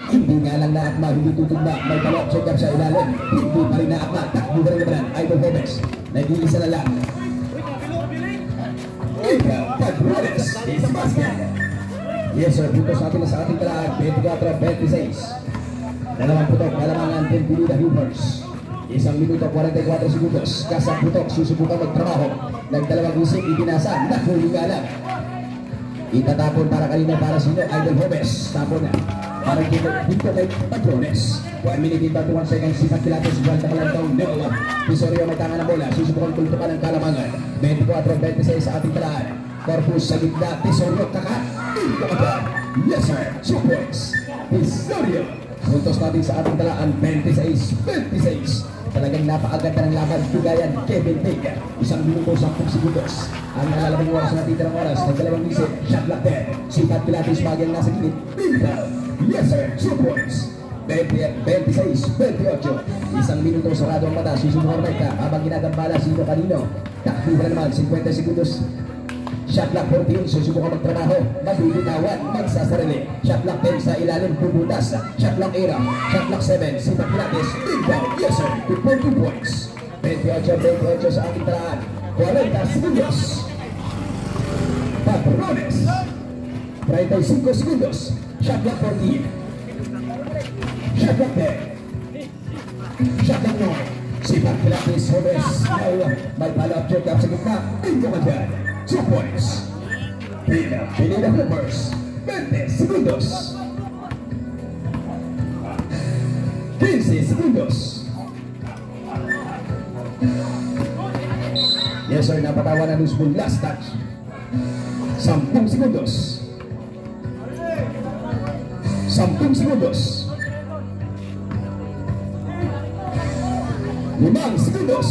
Hindi nga lang naakma, hindi tutugma. May balok, check up sa ilalim. Hindi pa rin naakma. Takbo ka rin naman. Idol Gomez. Nag-iisa na lang. Ika, Padrones. Is basket. Yes sir, putos natin na sa ating talaan. 24-26. Dalawang putok, kalamangan din Pinida Hoopers. 1 minuto 44 segundos. Kasang putok, susubukan magtrabaho. Nagdalawang isip, ibinasa. Nahuli nga lang. Itatapon para kanina para sino? Idol Gomez. Tapon na. Para dito kay Padrones. 1 minute and 31 seconds. Sipat Pilates. Buwan na kalantong. No. Pisorio may tanga ng bola. Susubukan tultukan ng kalamangan. 24-26 sa ating talaan. Corpus sa gitna. Pisorio kaka. Yes sir. 2 points. Pisorio. Puntos natin sa ating talaan. 26-26. Talagang napakaganda ng laban. Tugayan Kevin Vega. 1 minuto 10 segundos. Ang nalalabing oras na titirang oras. Nagdalawang isip. Shot lock there. Sipat Pilates bagay nasa gilid. Yes sir. 2 points. 26-28. 1 minuto sarado ang mata. Susubukan Mecca. Habang ginagambala sino kanino. Takbuhan naman. 50 segundos. Shot lock 14, susubukan magtrabaho, mabibitawan, magsasarili. Shot lock 10 sa ilalim, puputas. Shot lock era, shot lock 7, Sipat Pilates, inbound, yes sir, 2 points. 28 sa ating talaan, 40 segundos. Padrones, 35 segundos. Shot lock 14, shot lock 10, shot lock 9. Sipat Pilates, Homes, may follow-up check up sa gitna, bingo ka dyan. 2 points. Pinida Hoopers. 20 segundos. 15 segundos. Yes sir, napatawa na loose ball. Last touch. 10 segundos. 10 segundos. 5 segundos.